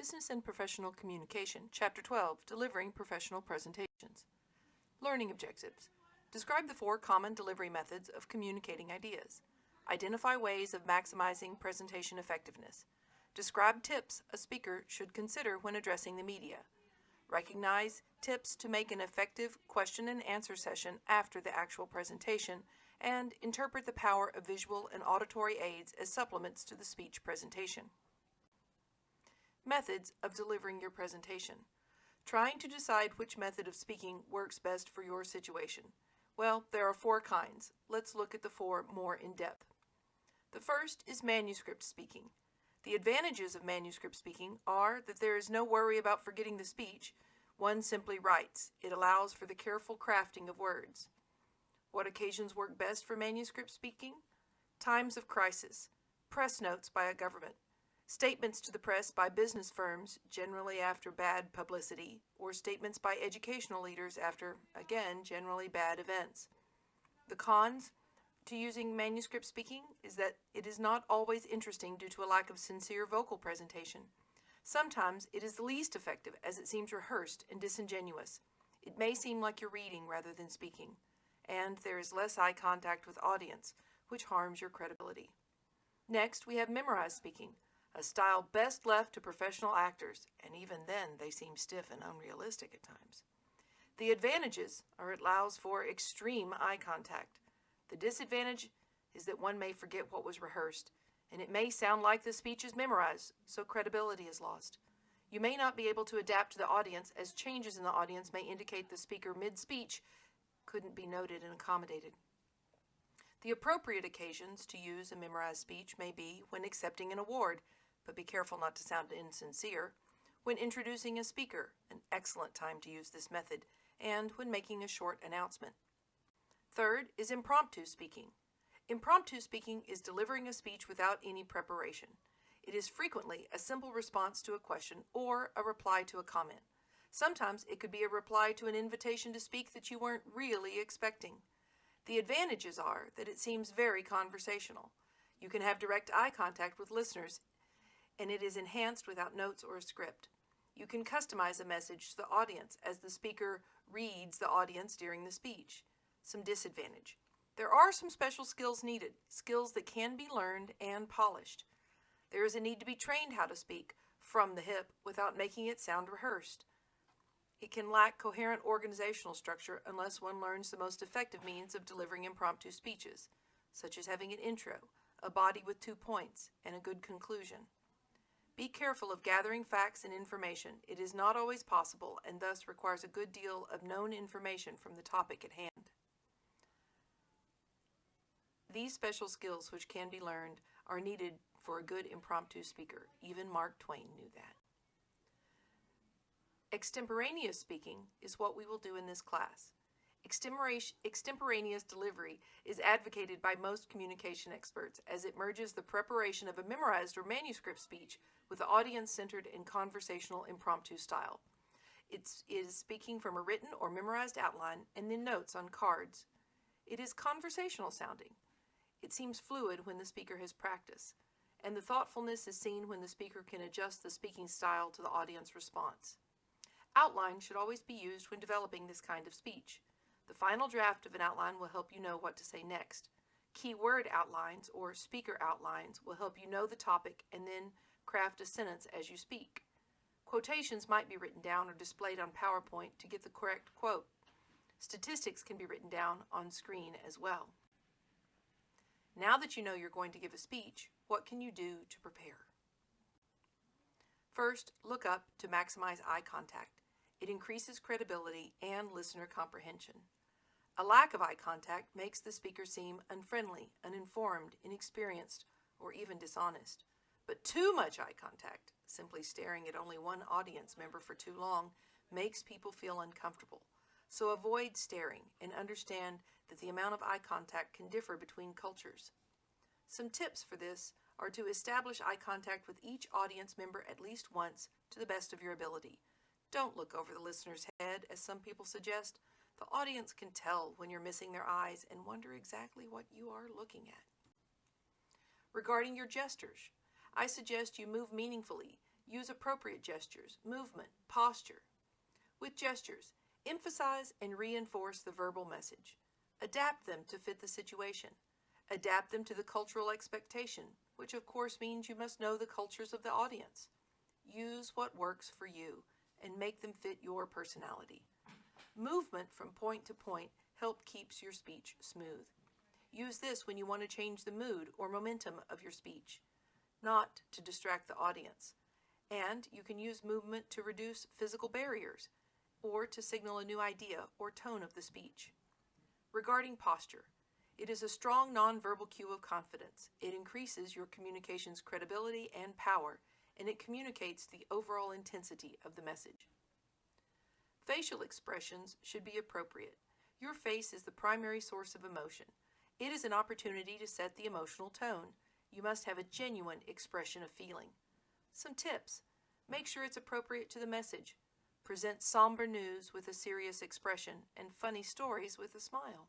Business and Professional Communication, Chapter 12, Delivering Professional Presentations. Learning Objectives. Describe the 4 common delivery methods of communicating ideas. Identify ways of maximizing presentation effectiveness. Describe tips a speaker should consider when addressing the media. Recognize tips to make an effective question and answer session after the actual presentation, and interpret the power of visual and auditory aids as supplements to the speech presentation. Methods of delivering your presentation. Trying to decide which method of speaking works best for your situation. Well, there are 4 kinds. Let's look at the 4 more in depth. The first is manuscript speaking. The advantages of manuscript speaking are that there is no worry about forgetting the speech. One simply writes. It allows for the careful crafting of words. What occasions work best for manuscript speaking? Times of crisis, press notes by a government, statements to the press by business firms, generally after bad publicity, or statements by educational leaders after, again, generally bad events. The cons to using manuscript speaking is that it is not always interesting due to a lack of sincere vocal presentation. Sometimes it is the least effective as it seems rehearsed and disingenuous. It may seem like you're reading rather than speaking, and there is less eye contact with audience, which harms your credibility. Next, we have memorized speaking, a style best left to professional actors, and even then they seem stiff and unrealistic at times. The advantages are it allows for extreme eye contact. The disadvantage is that one may forget what was rehearsed, and it may sound like the speech is memorized, so credibility is lost. You may not be able to adapt to the audience, as changes in the audience may indicate the speaker mid-speech couldn't be noted and accommodated. The appropriate occasions to use a memorized speech may be when accepting an award, but be careful not to sound insincere, when introducing a speaker, an excellent time to use this method, and when making a short announcement. Third is impromptu speaking. Impromptu speaking is delivering a speech without any preparation. It is frequently a simple response to a question or a reply to a comment. Sometimes it could be a reply to an invitation to speak that you weren't really expecting. The advantages are that it seems very conversational. You can have direct eye contact with listeners, and it is enhanced without notes or a script. You can customize a message to the audience as the speaker reads the audience during the speech. Some disadvantage. There are some special skills needed, skills that can be learned and polished. There is a need to be trained how to speak from the hip without making it sound rehearsed. It can lack coherent organizational structure unless one learns the most effective means of delivering impromptu speeches, such as having an intro, a body with 2 points, and a good conclusion. Be careful of gathering facts and information. It is not always possible and thus requires a good deal of known information from the topic at hand. These special skills, which can be learned, are needed for a good impromptu speaker. Even Mark Twain knew that. Extemporaneous speaking is what we will do in this class. Extemporaneous delivery is advocated by most communication experts as it merges the preparation of a memorized or manuscript speech with the audience-centered and conversational impromptu style. It is speaking from a written or memorized outline and then notes on cards. It is conversational sounding. It seems fluid when the speaker has practice, and the thoughtfulness is seen when the speaker can adjust the speaking style to the audience response. Outline should always be used when developing this kind of speech. The final draft of an outline will help you know what to say next. Keyword outlines or speaker outlines will help you know the topic and then craft a sentence as you speak. Quotations might be written down or displayed on PowerPoint to get the correct quote. Statistics can be written down on screen as well. Now that you know you're going to give a speech, what can you do to prepare? First, look up to maximize eye contact. It increases credibility and listener comprehension. A lack of eye contact makes the speaker seem unfriendly, uninformed, inexperienced, or even dishonest. But too much eye contact, simply staring at only one audience member for too long, makes people feel uncomfortable. So avoid staring and understand that the amount of eye contact can differ between cultures. Some tips for this are to establish eye contact with each audience member at least once to the best of your ability. Don't look over the listener's head, as some people suggest. The audience can tell when you're missing their eyes and wonder exactly what you are looking at. Regarding your gestures, I suggest you move meaningfully Use appropriate gestures, movement, posture. With gestures, emphasize and reinforce the verbal message. Adapt them to fit the situation. Adapt them to the cultural expectation, which of course means you must know the cultures of the audience. Use what works for you and make them fit your personality. Movement from point to point helps keeps your speech smooth. Use this when you want to change the mood or momentum of your speech, not to distract the audience. And you can use movement to reduce physical barriers or to signal a new idea or tone of the speech. Regarding posture, it is a strong nonverbal cue of confidence. It increases your communication's credibility and power, and it communicates the overall intensity of the message. Facial expressions should be appropriate. Your face is the primary source of emotion. It is an opportunity to set the emotional tone. You must have a genuine expression of feeling. Some tips. Make sure it's appropriate to the message. Present somber news with a serious expression and funny stories with a smile.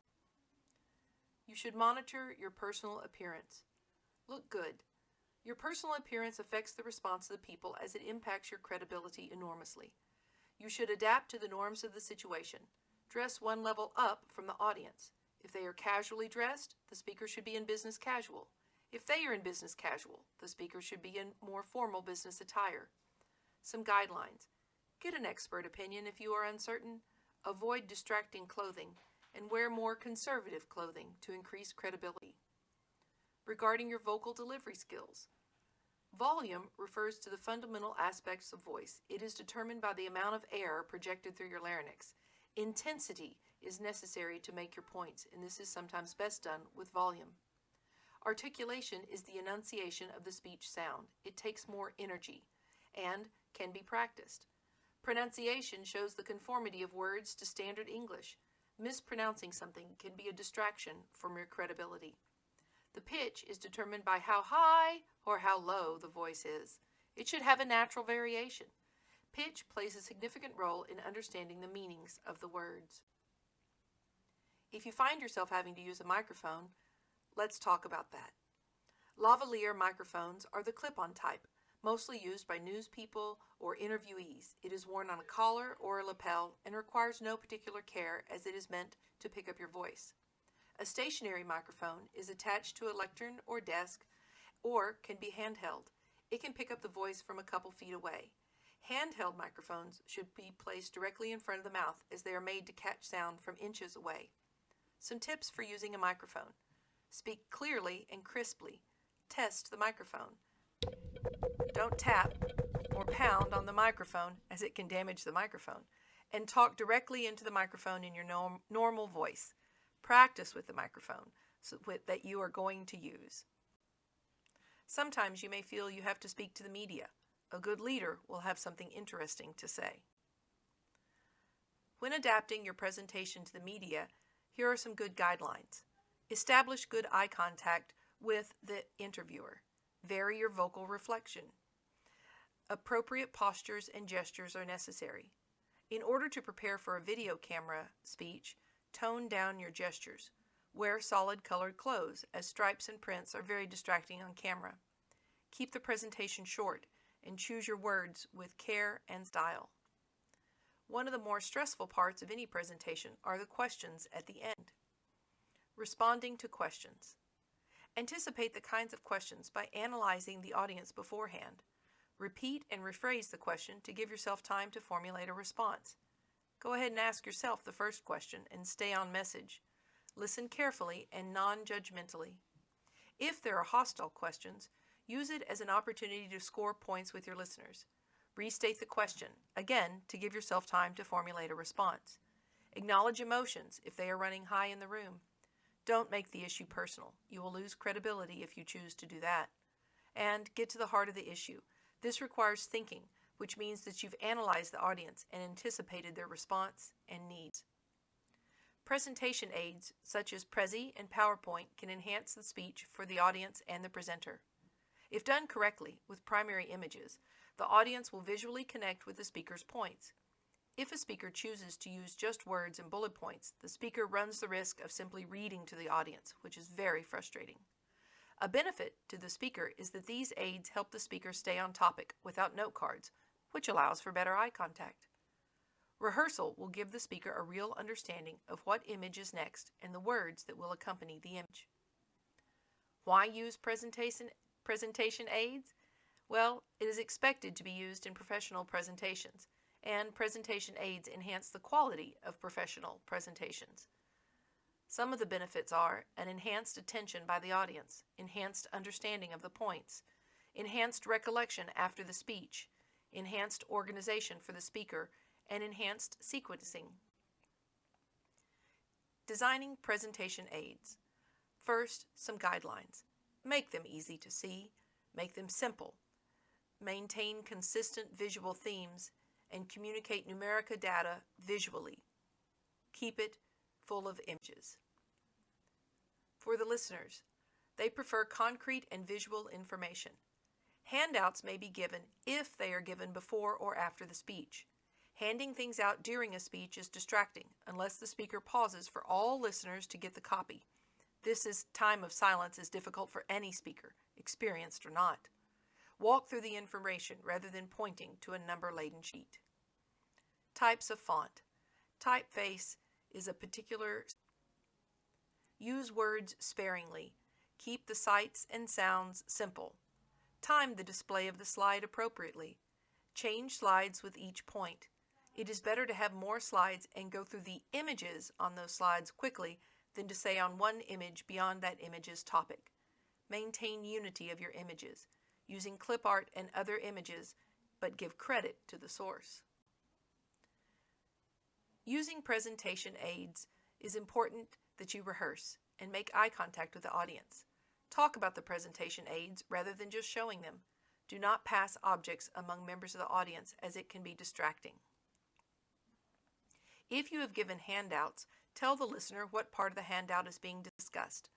You should monitor your personal appearance. Look good. Your personal appearance affects the response of the people as it impacts your credibility enormously. You should adapt to the norms of the situation. Dress one level up from the audience. If they are casually dressed, the speaker should be in business casual. If they are in business casual, the speaker should be in more formal business attire. Some guidelines. Get an expert opinion if you are uncertain. Avoid distracting clothing and wear more conservative clothing to increase credibility. Regarding your vocal delivery skills, volume refers to the fundamental aspects of voice. It is determined by the amount of air projected through your larynx. Intensity is necessary to make your points, and this is sometimes best done with volume. Articulation is the enunciation of the speech sound. It takes more energy and can be practiced. Pronunciation shows the conformity of words to standard English. Mispronouncing something can be a distraction from your credibility. The pitch is determined by how high or how low the voice is. It should have a natural variation. Pitch plays a significant role in understanding the meanings of the words. If you find yourself having to use a microphone, let's talk about that. Lavalier microphones are the clip-on type, mostly used by news people or interviewees. It is worn on a collar or a lapel and requires no particular care as it is meant to pick up your voice. A stationary microphone is attached to a lectern or desk or can be handheld. It can pick up the voice from a couple feet away. Handheld microphones should be placed directly in front of the mouth as they are made to catch sound from inches away. Some tips for using a microphone. Speak clearly and crisply. Test the microphone. Don't tap or pound on the microphone as it can damage the microphone. And talk directly into the microphone in your normal voice. Practice with the microphone that you are going to use. Sometimes you may feel you have to speak to the media. A good leader will have something interesting to say. When adapting your presentation to the media, here are some good guidelines. Establish good eye contact with the interviewer. Vary your vocal reflection. Appropriate postures and gestures are necessary. In order to prepare for a video camera speech, tone down your gestures. Wear solid colored clothes, as stripes and prints are very distracting on camera. Keep the presentation short and choose your words with care and style. One of the more stressful parts of any presentation are the questions at the end. Responding to questions. Anticipate the kinds of questions by analyzing the audience beforehand. Repeat and rephrase the question to give yourself time to formulate a response. Go ahead and ask yourself the first question and stay on message. Listen carefully and non-judgmentally. If there are hostile questions, use it as an opportunity to score points with your listeners. Restate the question, again, to give yourself time to formulate a response. Acknowledge emotions if they are running high in the room. Don't make the issue personal. You will lose credibility if you choose to do that. And get to the heart of the issue. This requires thinking, which means that you've analyzed the audience and anticipated their response and needs. Presentation aids such as Prezi and PowerPoint can enhance the speech for the audience and the presenter. If done correctly with primary images, the audience will visually connect with the speaker's points. If a speaker chooses to use just words and bullet points, the speaker runs the risk of simply reading to the audience, which is very frustrating. A benefit to the speaker is that these aids help the speaker stay on topic without note cards, which allows for better eye contact. Rehearsal will give the speaker a real understanding of what image is next and the words that will accompany the image. Why use presentation aids? Well, it is expected to be used in professional presentations, and presentation aids enhance the quality of professional presentations. Some of the benefits are an enhanced attention by the audience, enhanced understanding of the points, enhanced recollection after the speech, enhanced organization for the speaker, and enhanced sequencing. Designing presentation aids. First, some guidelines. Make them easy to see, make them simple, maintain consistent visual themes, and communicate numeric data visually. Keep it full of images. For the listeners, they prefer concrete and visual information. Handouts may be given if they are given before or after the speech. Handing things out during a speech is distracting unless the speaker pauses for all listeners to get the copy. This time of silence is difficult for any speaker, experienced or not. Walk through the information rather than pointing to a number-laden sheet. Types of font. Typeface is a particular. Use words sparingly. Keep the sights and sounds simple. Time the display of the slide appropriately. Change slides with each point. It is better to have more slides and go through the images on those slides quickly than to stay on one image beyond that image's topic. Maintain unity of your images, using clip art and other images, but give credit to the source. Using presentation aids is important that you rehearse and make eye contact with the audience. Talk about the presentation aids rather than just showing them. Do not pass objects among members of the audience as it can be distracting. If you have given handouts, tell the listener what part of the handout is being discussed.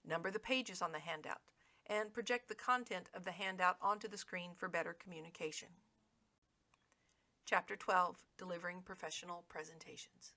Number the pages on the handout, and project the content of the handout onto the screen for better communication. Chapter 12, Delivering Professional Presentations.